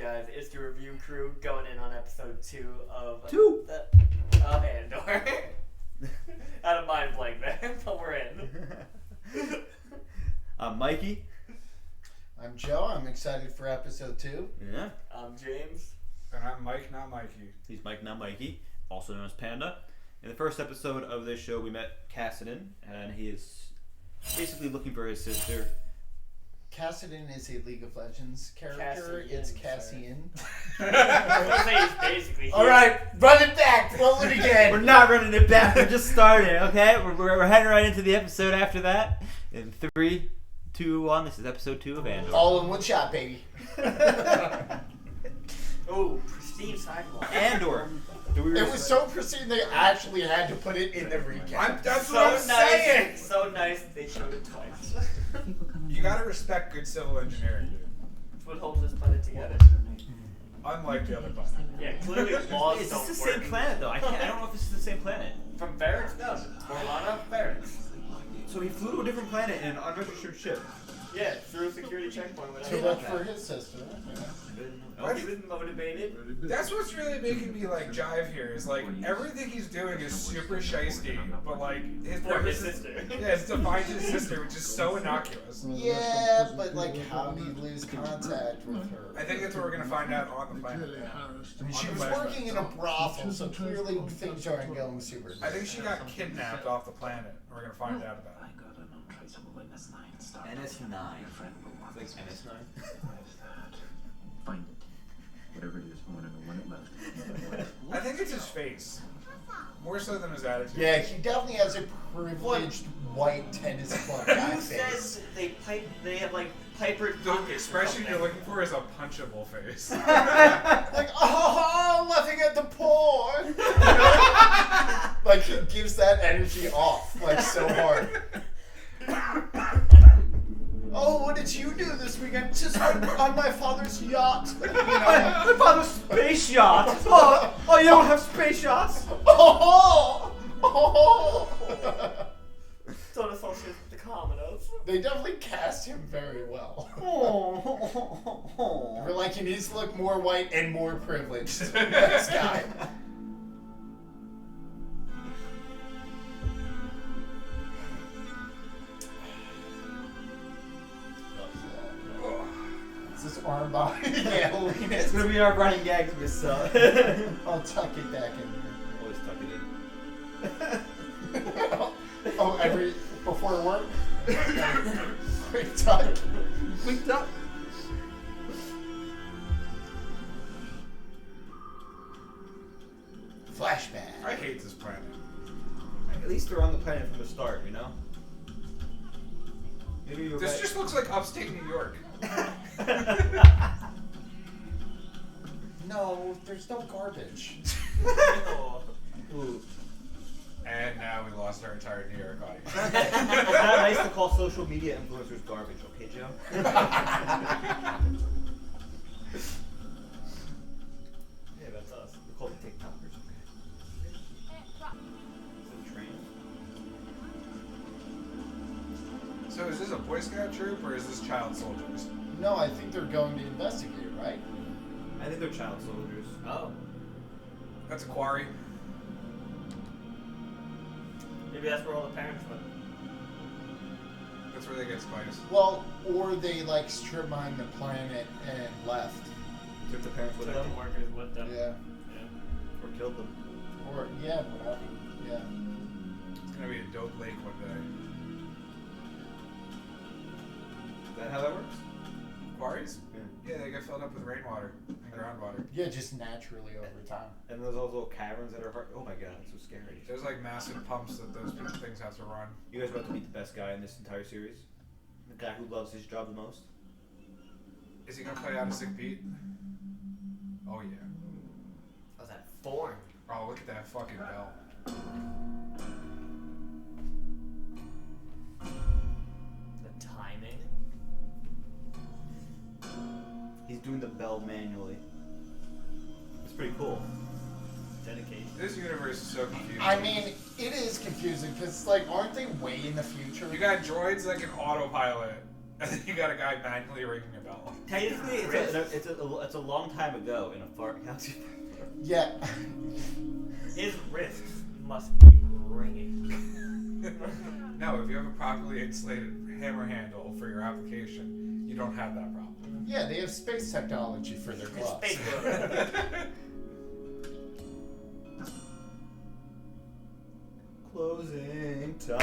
guys? It's the review crew going in on episode 2 of Andor. Had a mind blank there, but we're in. I'm Mikey. I'm Joe. I'm excited for episode 2. Yeah. I'm James. And I'm Mike, not Mikey. He's Mike, not Mikey, also known as Panda. In the first episode of this show, we met Cassian, and he is basically looking for his sister. Cassian is a League of Legends character. It's Cassian. Basically Alright, run it back! Roll it again! We're not running it back, we're just starting, okay? We're heading right into the episode after that. In 3, 2, 1, this is episode 2 of Andor. All in one shot, baby. Oh, pristine sidewalk. Andor. It was so pristine they actually had to put it in the recap. That's what I'm saying! So nice they showed it twice. You gotta respect good civil engineering, dude. That's what holds this planet together. Unlike the other planet. Yeah, clearly laws Is don't this the work. same planet, though? I don't know if this is the same planet. From Barracks? No. Morlana, Barracks. So he flew to a different planet in an unregistered ship. Yeah, through a security checkpoint. To look for his sister. Oh, he was motivated. That's what's really making me like jive here is like everything he's doing is super shiesty, but like his For his purpose is sister. yeah, it's to find his sister, which is so innocuous. Yeah, but like, how did he lose contact with her? I think that's what we're gonna find out on the planet. I mean, she was working in a brothel, so clearly things aren't going super good. I think she got kidnapped off the planet. We're gonna find out about it. NS9. It's like NS9. Find it. Whatever it is, I want to know when it left. I think it's his face. More so than his attitude. Yeah, he definitely has a privileged white tennis club guy Who face. says they have like Piper The pockets or expression something? you're looking for is a punchable face. Like, oh, laughing at the poor. Like, he gives that energy off, like, so hard. Oh, what did you do this weekend? Just went on my father's yacht. You know? My father's space yacht! Oh, you don't have space yachts? Oh, oh. Don't associate with the commodos. They definitely cast him very well. We're like, he needs to look more white and more privileged. This guy. Is this armband? Yeah, It's gonna be our running gags, Miss I'll tuck it back in Always tuck it in. here. Oh, before work? Quick tuck. Quick tuck. Flashback. I hate this planet. At least they're on the planet from the start, you know? Maybe you're This right. just looks like upstate New York. No, there's no garbage. Ooh. And now we lost our entire New York audience. It's not nice to call social media influencers garbage, okay, Joe? Yeah, that's us. We're called the TikTokers, okay? Is it a train? So is this a Boy Scout troop or is this child soldiers? No, I think they're going to investigate, right? I think they're child soldiers. Oh. That's a quarry. Maybe that's where all the parents went. That's where they get spice. Well, or they like strip mine the planet and left. Took the parents with Took them. the workers with them. Yeah. Or killed them. Or yeah, whatever. Yeah. It's gonna be a dope lake one day. Is that how that works? Quarries? Yeah. Yeah, they get filled up with rainwater and groundwater. Yeah, just naturally over time. And there's all those little caverns that are hard. Oh my god, it's so scary. There's like massive pumps that those things have to run. You guys about to meet the best guy in this entire series? The guy who loves his job the most? Is he gonna play out a sick beat? Oh yeah. Oh, that form. Oh, look at that fucking bell. The timing. He's doing the bell manually. It's pretty cool. Dedication. This universe is so confusing. I mean, it is confusing because like, aren't they way in the future? You got droids that can autopilot And then you got a guy manually ringing a bell. Technically, it's a long time ago in a far galaxy. Yeah. His wrists must be ringing. No, if you have a properly insulated hammer handle for your application, you don't have that problem. Yeah, they have space technology for their gloves. Space glove. Closing time.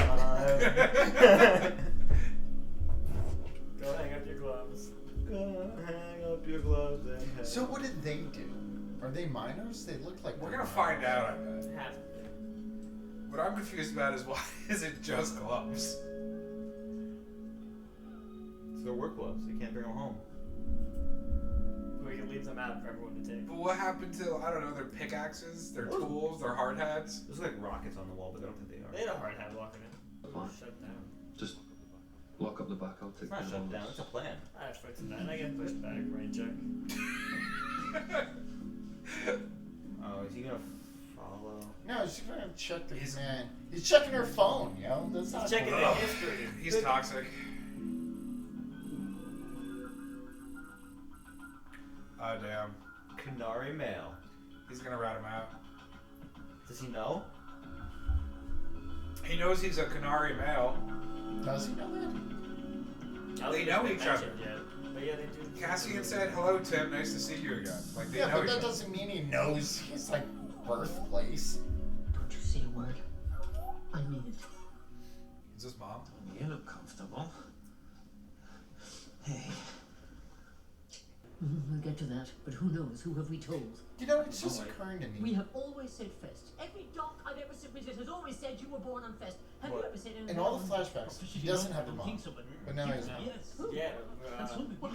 Go hang up your gloves. Go hang up your gloves and head. So what did they do? Are they minors? They look like We're they're gonna find minors. out, I bet. Have to. What I'm confused about is why is it just gloves? It's their work gloves. You can't bring them home. We can leave them out for everyone to take. But what happened to, I don't know, their pickaxes, their tools, their hard hats? There's like rockets on the wall, but I don't think they are. They had a hard hat walking in. What? Shut down. Just lock up the back. I'll take It's not the shut walls. down. It's a plan. I have fixed that. I get pushed back, rain check. Oh, is he gonna follow? No, she's gonna check the man. He's checking her phone, yo. That's not Checking cool. the history. He's toxic. Oh, damn. Canari male. He's gonna rat him out. Does he know? He knows he's a Canari male. Does he know that? I don't They think know it's been each other. mentioned Yet. But yeah, they do. Cassian said, "Hello, Tim. Nice to see you again." Like, they Yeah, know but each that other. doesn't mean he knows his like birthplace. Don't you say a word. I mean it. Is this mom? You look comfortable. Hey. We'll get to that, but who knows? Who have we told? You know, it's just occurring to We me. have always said Fest. Every doc I've ever submitted has always said you were born on Fest. Have you ever said anything? In all the flashbacks, he doesn't have a mom. But now he has a mom. Yes. Yeah.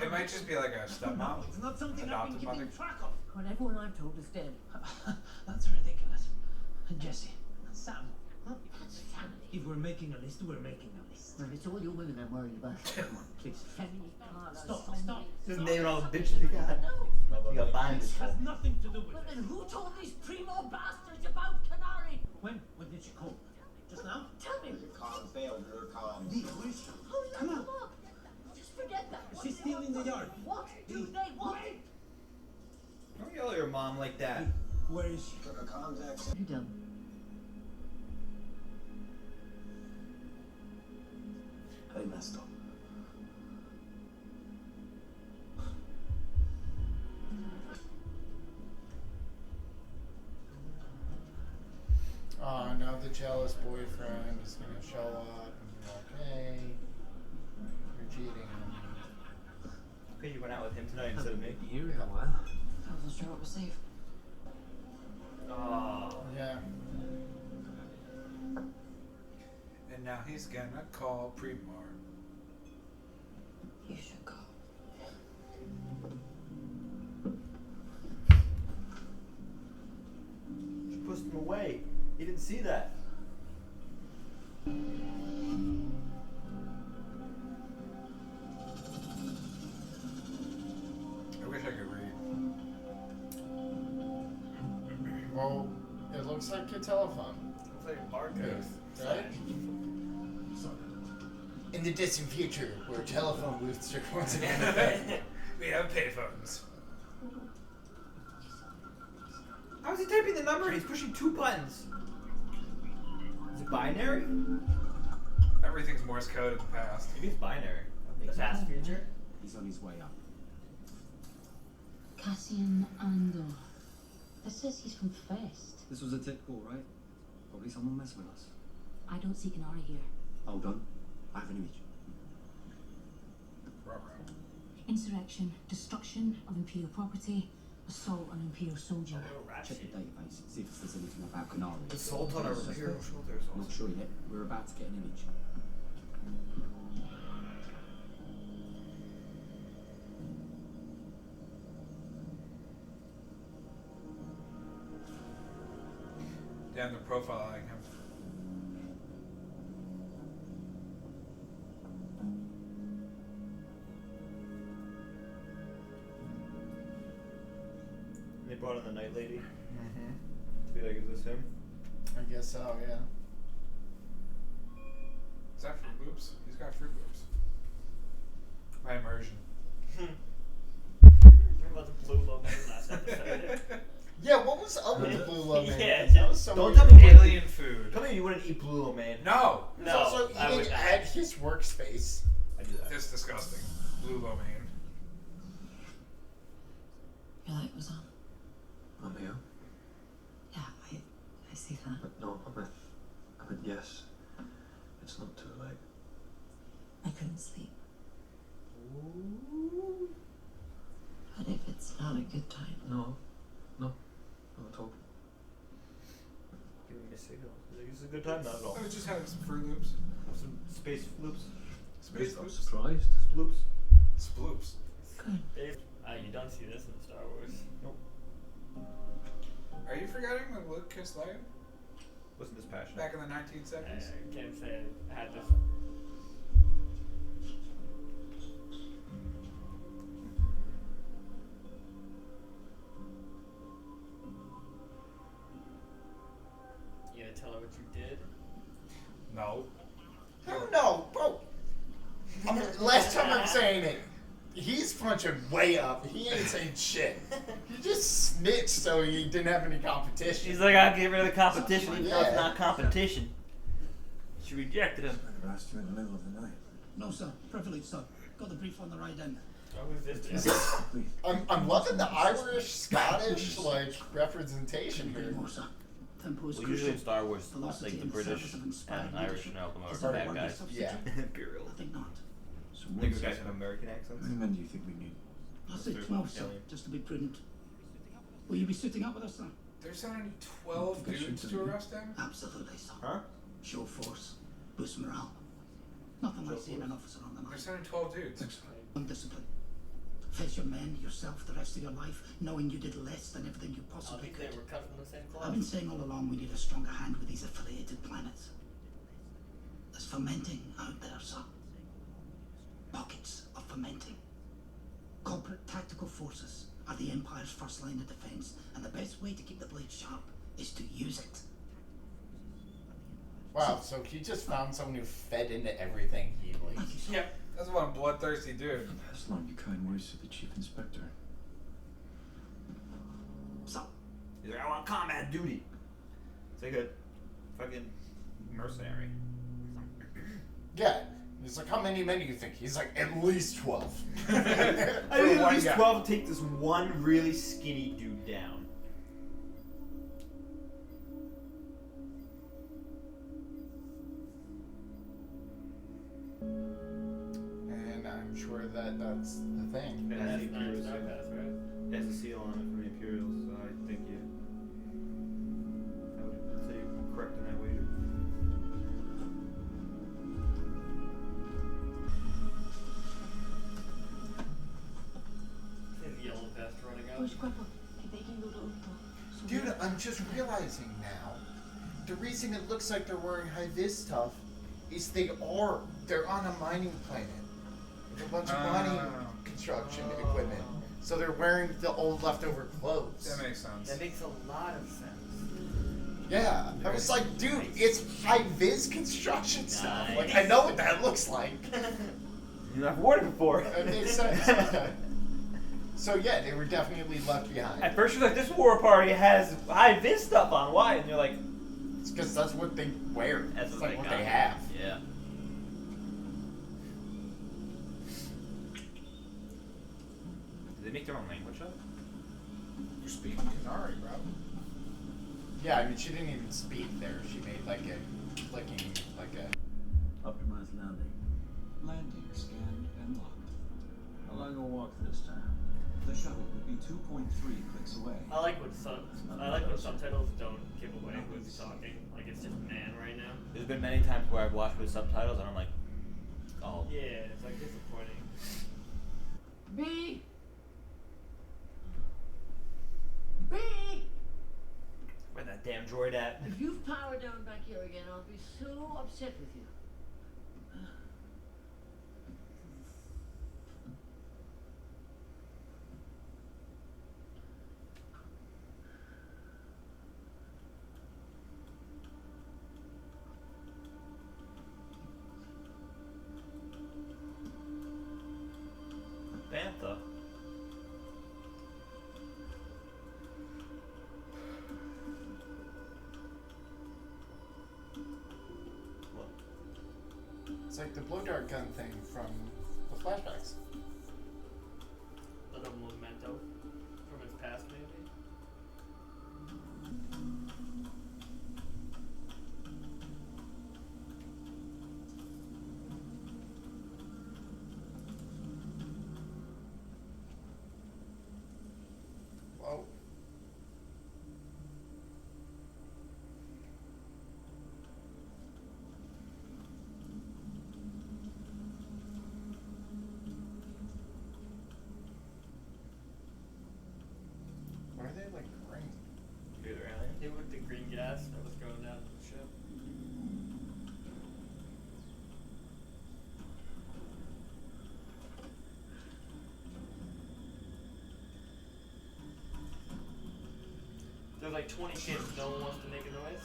It might just be like a stepmom. It's not something I've Adopted been mother. keeping track of. When everyone I'm told is dead. That's ridiculous. And Jesse. And Sam. Huh? That's family. If we're making a list, we're making a list. Well, it's all you women I'm worried about. Come on, please. Family, Carla, stop. Just naming all the bitches he got. You got binders. This has nothing to do with it. Then who told these primo bastards about Canari? When did she call? Just now? Tell me. Can't fail her, can't. Come on. Just forget that. She's still in the yard. What do they want? Don't yell at your mom like that. Where is she? Took a contact. You done? I messed up. Oh, now the jealous boyfriend is gonna show up and be like, hey, you're cheating on me. Okay, you went out with him tonight instead of me. Here in a while. I wasn't sure it was safe. Oh. Yeah. And now he's gonna call Premar. You should go. She pushed him away. He didn't see that. I wish I could read. Well, it looks like your telephone. Looks like a barcode. Right? In the distant future, where telephone booths are going to be in effect. We have payphones. How is he typing the number? He's pushing 2 buttons. Is it binary? Everything's Morse code in the past. Maybe it's binary. The past future. He's on his way up. Cassian Andor. That says he's from Fest. This was a tip call, right? Probably someone messing with us. I don't see Canari here. Hold on. I have an image. Insurrection, destruction of Imperial property, assault on Imperial soldier. Oh, rap Check the sheet. database. See if there's anything about Canari. Assault on our Imperial shoulders. Not sure yet. We're about to get an image. Damn, they're profiling him. They brought in the night lady Mm-hmm. to be like, is this him? I guess so, yeah. Is that Fruit Loops? He's got Fruit Loops. My immersion. Remember about the blue low man last episode? Yeah, what was up with the blue low man? Yeah, that was so don't weird. tell me Alien food. Tell me you wouldn't eat blue, man. No! He's No, also I would eating not. at his workspace. I do that. It's disgusting. Blue lo mein. Your light was on. Romeo? Yeah, I see that. But no, I meant yes. It's not too late. I couldn't sleep. But if it's not a good time, No, not at all. Giving me a signal. This is a good time, not at all. I was just having some Fruit Loops. Some space floops. Space I'm Loops. surprised. Sploops. Sploops. good. You don't see this in Star Wars. Nope. Are you forgetting when Luke kissed Leia? Wasn't this passionate? Back in the I 1970s? can't say I had this. You gonna tell her what you did? No. Hell no, bro. I mean, last time I'm saying it, he's punching way up. He ain't saying shit. He just snitched so he didn't have any competition. She's like, I'll get rid of the competition, even though it's Yeah. not competition. She rejected him. I'd have asked you in the middle of the night. No, sir. Privilege, sir. Got the brief on the ride in. Oh, who's this? Please. I'm loving the Irish, Scottish like representation here. More, sir. Tempo is Well, usually in crucial. Star Wars, Velocity like the and British service of inspired and Irish leadership. and all the most Is there a bad worthy guys. substitute? Yeah. Imperial. I think not. So I think once you guys is- have American How accents. many men do you think we need? I say Third 12, sir, alien. just to be prudent. Will you be suiting up with us, sir? There's sending 12 dudes to arrest him? Absolutely, sir. Huh? Show force, boost morale. Nothing like seeing an officer on the They're night. sending 12 dudes. Undisciplined. Face your men, yourself, the rest of your life, knowing you did less than everything you I possibly think they could. were cut from the same I've cloth. been saying all along we need a stronger hand with these affiliated planets. There's fermenting out there, sir. Pockets of fermenting. Corporate tactical forces are the Empire's first line of defense, and the best way to keep the blade sharp is to use it. Wow, so he just found someone who fed into everything he Thank believes. you, sir. Yep. That's one bloodthirsty dude. Pass along your kind words to the Chief Inspector. So, He's like, I want combat duty. It's like a fucking mercenary. Yeah. He's like, how many men do you think? He's like, at least 12. I think at one least guy. 12 to take this one really skinny dude down. And I'm sure that that's the thing. Yeah. That's the not Imperials. Star Pass, right? It has a seal on it from the Imperials, so I think I would say you're correct in that wager. See the yellow vest running out. Pues guapo, que dejen lo otro. Dude, I'm just realizing now, the reason it looks like they're wearing high-vis stuff is they're on a mining planet. With a bunch of mining construction equipment. So they're wearing the old leftover clothes. That makes sense. That makes a lot of sense. Yeah, I was like, dude, it's high-vis construction stuff. Nice. Like, I know what that looks like. I've worn it before. It makes sense. So yeah, they were definitely left behind. At first, you're like, this war party has high vis stuff on. Why? And you're like, It's because that's what they wear. that's It's like what got. they have. Yeah. Did they make their own language up? You're speaking Canari, bro. Yeah, I mean, she didn't even speak there. She made like a clicking, like a. Optimized landing. Landing scanned and locked. How long a walk this time? The shuttle will be 2.3 clicks away. I like when subtitles don't give away who's talking. Like it's just man right now. There's been many times where I've watched with subtitles and I'm like, oh. Yeah, it's like disappointing. B! B! Where that damn droid at? If you've powered down back here again, I'll be so upset with you. like the blow dart gun thing from the flashbacks. Little memento from its past, maybe. Whoa. Why are they like green? Computer alien. It was the green gas that was going down to the ship. There's like 20 kids, no one wants to make a noise.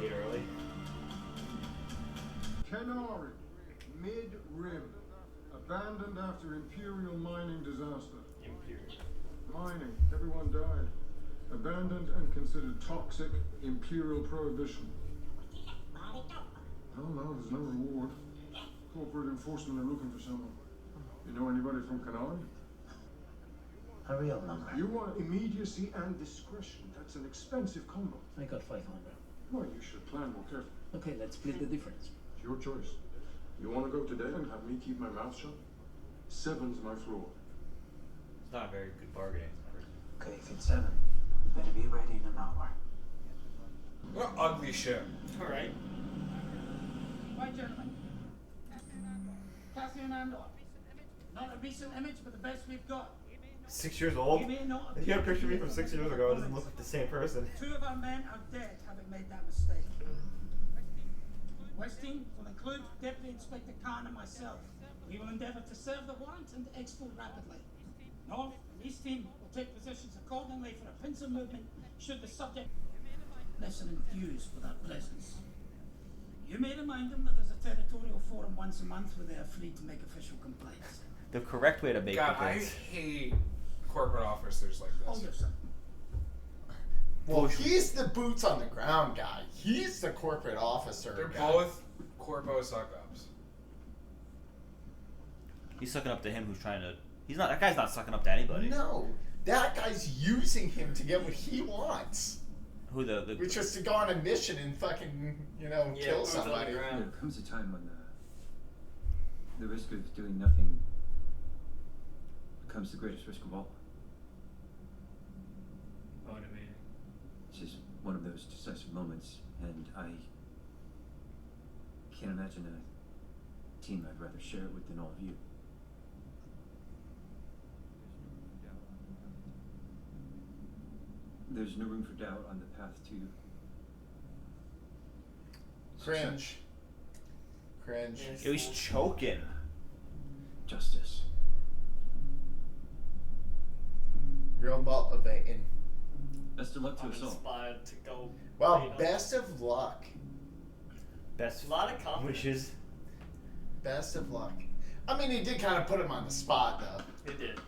Early. Canari, mid-rim, abandoned after Imperial mining disaster. Imperial. Mining, everyone died. Abandoned and considered toxic, Imperial prohibition. Oh no, there's no reward. Corporate enforcement are looking for someone. You know anybody from Canari? A real number. You want immediacy and discretion. That's an expensive combo. I got 500. Well, you should plan more carefully. Okay, let's split the difference. It's your choice. You want to go today and have me keep my mouth shut? 7's my floor. It's not a very good bargaining. Okay, if it's 7, better be ready in an hour. What ugly shit. Alright. Right, gentlemen. Cassian Andor. Not a recent image, but the best we've got. 6 years old? You may not If you had a picture of me from 6 years ago, it doesn't look like the same person. 2 of our men are dead, having made that mistake. Westing will include Deputy Inspector Khan and myself. We will endeavour to serve the warrant and export rapidly. North and East team will take positions accordingly for a pincer movement should the subject listen enthused with our presence. You may remind them that there's a territorial forum once a month where they are free to make official complaints. The correct way to make God, I complaints. hate corporate officers like Hold this. yourself. Well, he's the boots on the ground guy. He's the corporate officer They're guy. both corpo suck-ups. He's sucking up to him who's trying to... He's not... That guy's not sucking up to anybody. No, that guy's using him to get what he wants. Who the Which is to go on a mission and fucking, kill boots on the somebody. ground. There comes a time when the risk of doing nothing becomes the greatest risk of all. Motivating. It's just one of those decisive moments, and I can't imagine a team I'd rather share it with than all of you. There's no room for doubt on the path to Cringe. Cringe. Yo, he's choking. justice. Real motivating. Best of luck to I'm us all. inspired to go. Well, best of luck. Best A lot of confidence. wishes. Best of luck. I mean, he did kind of put him on the spot, though. It did.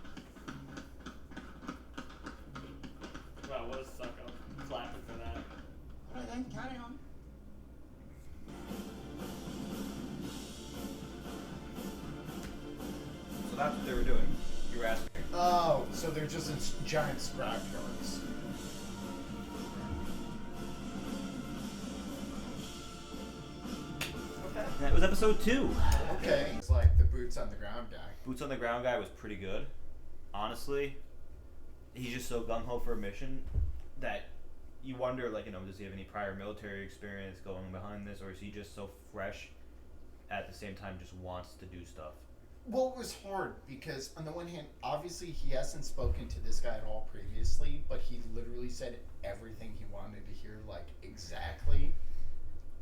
Wow, what a suck up. Clapping for that. Alright then, carry on. So that's what they were doing. You were asking. Oh, so they're just in giant scrap yards. Okay. That was episode 2. Okay. It's like the boots on the ground guy. Boots on the ground guy was pretty good. Honestly, he's just so gung ho for a mission that you wonder, like, does he have any prior military experience going behind this, or is he just so fresh at the same time just wants to do stuff? Well, it was hard because on the one hand, obviously he hasn't spoken to this guy at all previously, but he literally said everything he wanted to hear, like, exactly.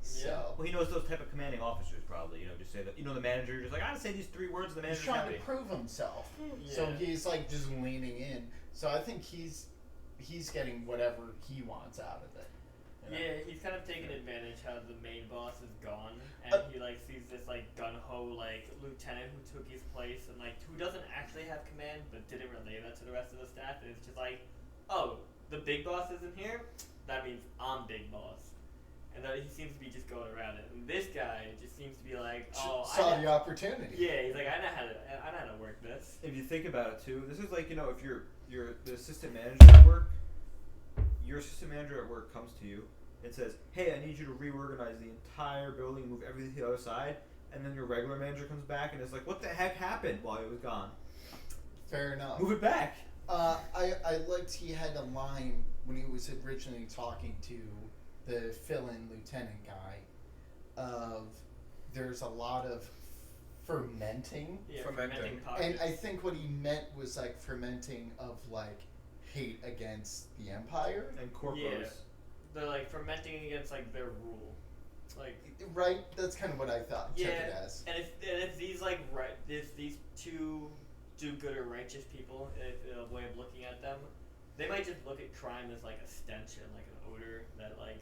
So well, he knows those type of commanding officers probably, just say that, the manager just like, I gotta say these 3 words and the manager's he's trying happy. to prove himself. Yeah. So he's like just leaning in. So I think he's getting whatever he wants out of it. Yeah, he's kind of taking advantage how the main boss is gone, and he like sees this like gun ho like lieutenant who took his place and like who doesn't actually have command but didn't relay that to the rest of the staff, and it's just like, oh, the big boss isn't here, that means I'm big boss. And that he seems to be just going around it. And this guy just seems to be like, oh, saw the opportunity. Yeah, he's like, I know how to work this. If you think about it too, this is like, if you're the assistant manager at work, your assistant manager at work comes to you and says, hey, I need you to reorganize the entire building, move everything to the other side, and then your regular manager comes back and is like, what the heck happened while he was gone? Fair enough. Move it back. I liked he had a line when he was originally talking to the fill-in lieutenant guy of there's a lot of fermenting. Yeah, fermenting. And I think what he meant was like fermenting of like hate against the Empire. And corpos. Yeah. They're like fermenting against like their rule. Like right? That's kind of what I thought. Took it as. And if these like these 2 do-gooder righteous people, a way of looking at them, they might just look at crime as like a stench and like an odor that like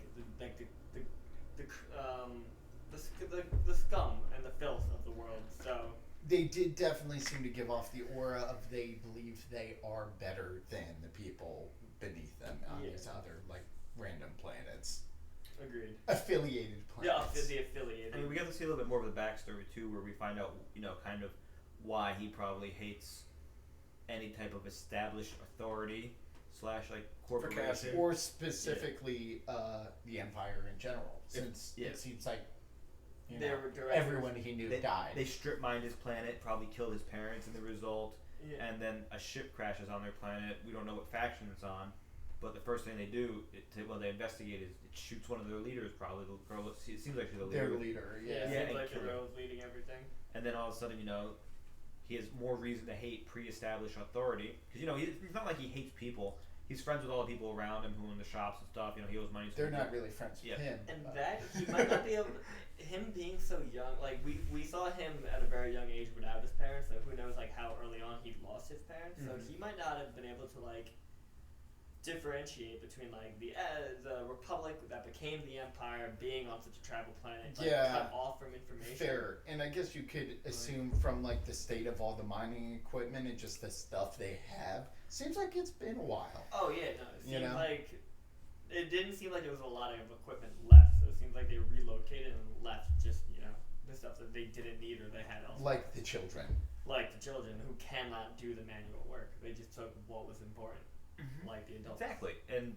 the scum and the filth of the world. So they did definitely seem to give off the aura of they believe they are better than the people beneath them on these other like random planets. Agreed. Affiliated planets. Yeah, the affiliated. I mean, we get to see a little bit more of the backstory too, where we find out, kind of why he probably hates any type of established authority / like corporation, or specifically the Empire in general, since it seems like everyone he knew died. They strip mined his planet, probably killed his parents in the result, and then a ship crashes on their planet. We don't know what faction it's on, but the first thing they do, they investigate is it shoots one of their leaders, probably the girl. It seems like she's the leader. Their leader, it seems like the girl's leading everything. And then all of a sudden, he has more reason to hate pre-established authority because it's not like he hates people. He's friends with all the people around him who in the shops and stuff. He owes money to they're people. not really friends with him. And that he might not be able. Him being so young, like we saw him at a very young age without his parents. So who knows like how early on he lost his parents. So he might not have been able to like differentiate between like the Republic that became the Empire being on such a travel planet, like, cut off from information. Fair, and I guess you could assume from like the state of all the mining equipment and just the stuff they have, seems like it's been a while. Oh yeah, no, it seems like it didn't seem like there was a lot of equipment left. So it seems like they relocated and left just the stuff that they didn't need or they had elsewhere. Like the children. Like the children who cannot do the manual work. They just took what was important. Like the adults. Exactly, and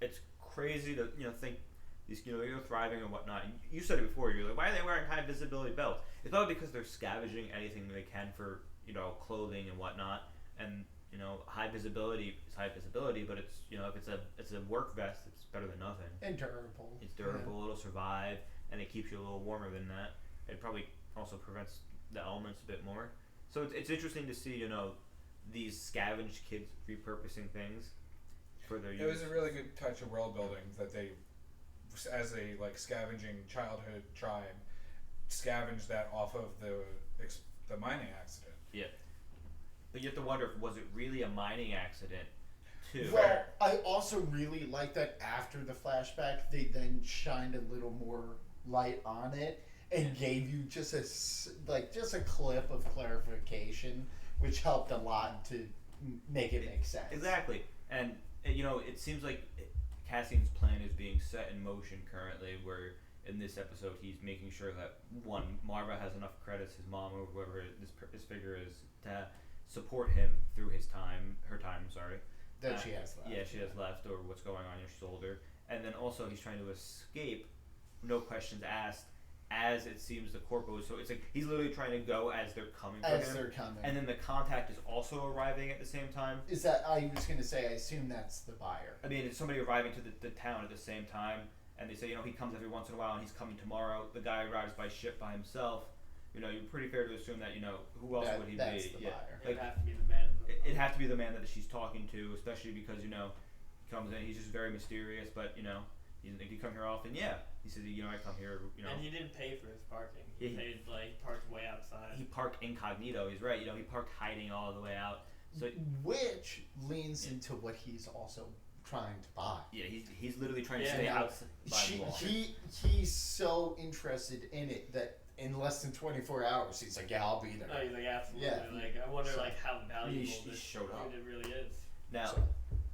it's crazy to think these they're thriving and whatnot. You said it before. You're like, why are they wearing high visibility belts? It's probably because they're scavenging anything they can for clothing and whatnot. And high visibility is high visibility, but it's if it's a work vest, it's better than nothing. And durable. It's durable. It'll survive, and it keeps you a little warmer than that. It probably also prevents the elements a bit more. So it's interesting to see these scavenged kids repurposing things for their use. It was a really good touch of world building that they, as a like scavenging childhood tribe, scavenged that off of the mining accident. Yeah, but you have to wonder, was it really a mining accident too? Well, I also really like that after the flashback, they then shined a little more light on it and gave you just a clip of clarification, which helped a lot to make it make sense. Exactly. And, it seems like Cassian's plan is being set in motion currently, where in this episode he's making sure that, one, Marva has enough credits, his mom or whoever this figure is, to support him through her time, That she has left. Yeah, she has left, or what's going on, she's older. And then also he's trying to escape, no questions asked, as it seems the corpos. So it's like he's literally trying to go as they're coming for As him. they're coming. And then the contact is also arriving at the same time. Is that, I was going to say, I assume that's the buyer. I mean, it's somebody arriving to the town at the same time, and they say, he comes every once in a while and he's coming tomorrow. The guy arrives by ship by himself. You're pretty fair to assume that, who else would he that's be? The buyer. It'd have to be the man. It'd have to be the man that she's talking to, especially because, he comes in, he's just very mysterious, but, do you come here often? Yeah. He says, I come here, And he didn't pay for his parking. He Yeah, paid, parked way outside. He parked incognito, he's right. He parked hiding all the way out. So Which leans into what he's also trying to buy. yeah, he's literally trying to stay outside the wall. He's so interested in it that in less than 24 hours, he's like, yeah, I'll be there. Oh, he's like, absolutely. Yeah. I wonder, how valuable He this showed up. unit really is. Now,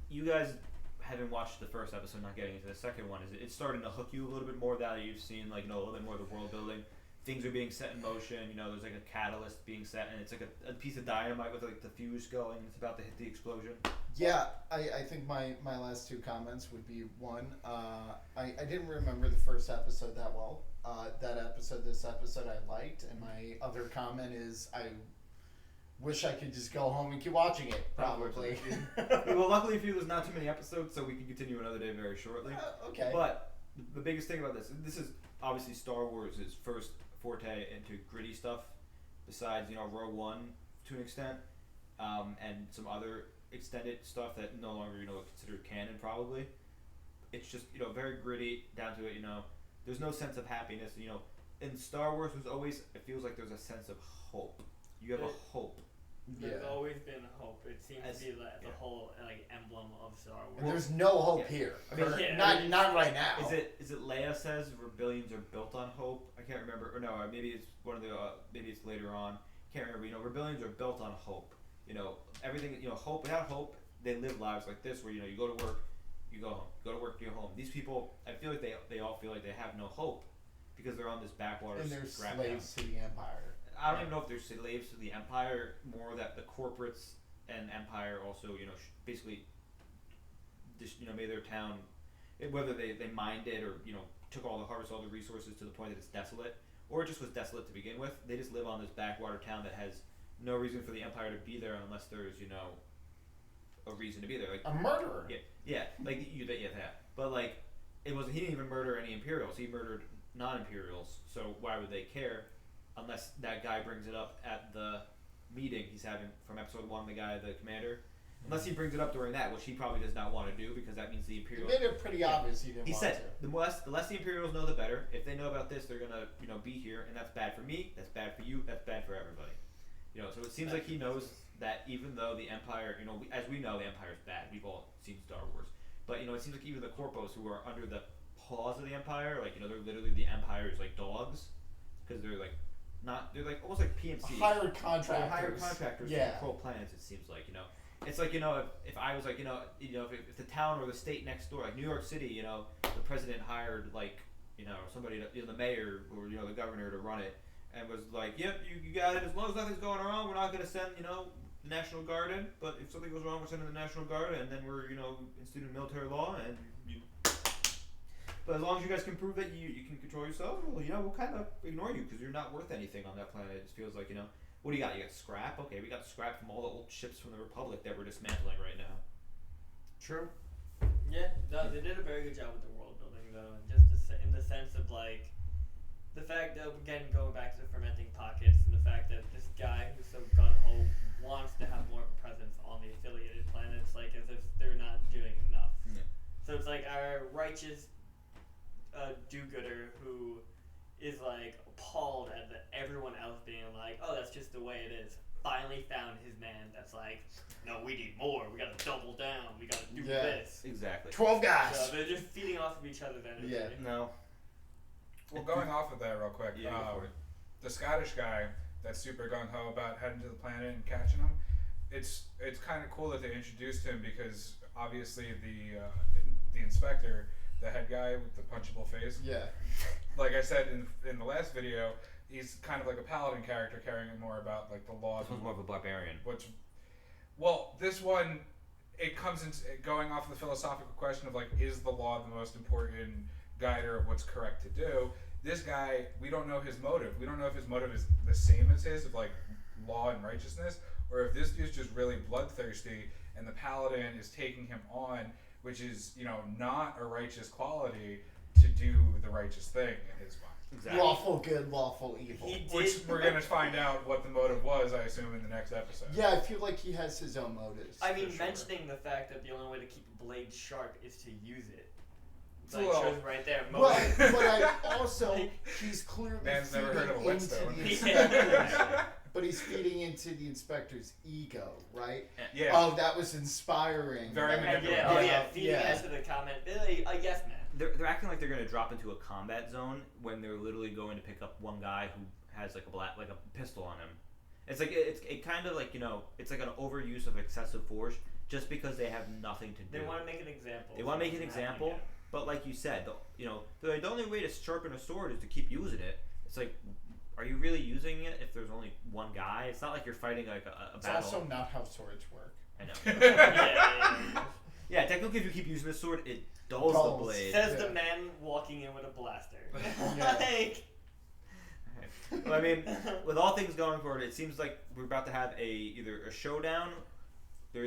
you guys haven't watched the first episode, not getting into the second one. Is it's starting to hook you a little bit more now that you've seen, a little bit more of the world building. Things are being set in motion. There's a catalyst being set, and it's like a piece of dynamite with the fuse going. It's about to hit the explosion. Yeah, I think my last two comments would be one. I didn't remember the first episode that well. This episode I liked, and my other comment is I wish I could just go home and keep watching it. Probably. Well, luckily for you, there's not too many episodes, so we can continue another day very shortly. Okay. But the biggest thing about this is obviously Star Wars' first forte into gritty stuff, besides Rogue One to an extent, and some other extended stuff that no longer considered canon probably. It's just very gritty down to it. There's no sense of happiness. In Star Wars, there's always, it feels like there's a sense of hope. You have a hope. There's always been hope. It seems to be the whole emblem of Star Wars. And there's no hope here. I mean, not right now. Is it Leia says rebellions are built on hope? I can't remember. Or no, maybe it's one of the. Maybe it's later on. Can't remember. Rebellions are built on hope. Everything. Hope. Without hope, they live lives like this, where you go to work, you go home. You go to work, you go home. These people, I feel like they all feel like they have no hope because they're on this backwater. And they're slaves to the Empire. I don't even know if they're slaves to the Empire. More that the corporates and Empire also, basically, just made their town, whether they mined it or took all the resources to the point that it's desolate, or it just was desolate to begin with. They just live on this backwater town that has no reason for the Empire to be there unless there's a reason to be there, a murderer. Yeah, that. But it wasn't. He didn't even murder any Imperials. He murdered non-Imperials. So why would they care? Unless that guy brings it up at the meeting he's having from episode 1, the commander. Unless he brings it up during that, which he probably does not want to do because that means the Imperials. He made it pretty obvious he didn't want to. He said the less the Imperials know, the better. If they know about this, they're gonna be here, and that's bad for me. That's bad for you. That's bad for everybody. So it seems like he knows that even though the Empire, as we know, the Empire's bad. We've all seen Star Wars, but it seems like even the corpos who are under the paws of the Empire, they're literally the Empire's dogs, because they're they're almost like PMCs. Hired contractors. They're hired contractors to control planets. It seems like it's like if I was if the town or the state next door, like New York City, the president hired somebody to, the mayor or the governor to run it, and was like, yep, you got it. As long as nothing's going wrong, we're not going to send the National Guard in. But if something goes wrong, we're sending the National Guard, and then we're instituting military law and. But as long as you guys can prove that you can control yourself, well, we'll kind of ignore you because you're not worth anything on that planet. It feels like, what do you got? You got scrap? Okay, we got scrap from all the old ships from the Republic that we're dismantling right now. True. Yeah, no, they did a very good job with the world building, though, and just in the sense of, the fact that, again, going back to the fermenting pockets, and the fact that this guy who's so gung-ho wants to have more of a presence on the affiliated planets, as if they're not doing enough. Yeah. So it's our righteous do-gooder who is appalled at everyone else being oh, that's just the way it is. Finally found his man that's no, we need more. We gotta double down. We gotta do this. Exactly. 12 guys. So they're just feeding off of each other's energy. Yeah. No. Well, going off of that real quick, Yeah, go for it. the Scottish guy that's super gung-ho about heading to the planet and catching him, it's kind of cool that they introduced him because obviously the inspector, the head guy with the punchable face. Yeah. Like I said in the last video, he's kind of like a paladin character, caring more about the laws. This one's more of a barbarian. This one, it comes in going off of the philosophical question of is the law the most important guider of what's correct to do? This guy, we don't know his motive. We don't know if his motive is the same as his, of like law and righteousness, or if this dude's just really bloodthirsty, and the paladin is taking him on, which is, you know, not a righteous quality, to do the righteous thing in his mind. Exactly. Lawful good, lawful evil. Which we're going to find out what the motive was, I assume, in the next episode. Yeah, I feel like he has his own motives. I mean, for sure. mentioning the fact that the only way to keep a blade sharp is to use it. It's like, Well, shows right there. But Motive. I also, he's clearly Man's never heard of a feeding into whetstone. the inspector's, but he's feeding into the inspector's ego, right? Yeah. Oh, that was inspiring. Very manipulative. Yeah, oh yeah, feeding yeah. into the comment. A yes man. They're acting like they're gonna drop into a combat zone when they're literally going to pick up one guy who has like a pistol on him. It's like it kind of like, you know, it's like an overuse of excessive force just because they have nothing to do. They want to make an example. They want to make an example, but like you said, you know, the only way to sharpen a sword is to keep using it. It's like, are you really using it if there's only one guy? It's not like you're fighting like a It's battle. also not how swords work. I know. Yeah, technically, if you keep using the sword, it dulls the blade. Says the man walking in with a blaster. Yeah. Like, Well, I mean, with all things going forward, it seems like we're about to have either a showdown. They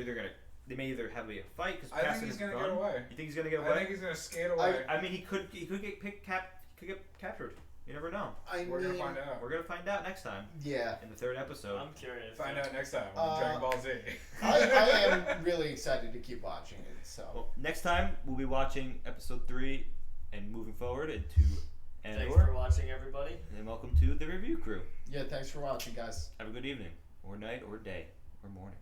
may either have a fight because I think he's going to get away. You think he's gonna get away? I think he's going to skate away. I mean, he could get captured. You never know. We're going to find out. We're gonna find out next time. Yeah. In the third episode. I'm curious. Find out next time on Dragon Ball Z. I am really excited to keep watching it. So. Well, next time we'll be watching episode 3 and moving forward into Andor. Thanks for watching, everybody. And welcome to the review crew. Yeah, thanks for watching, guys. Have a good evening, or night, or day, or morning.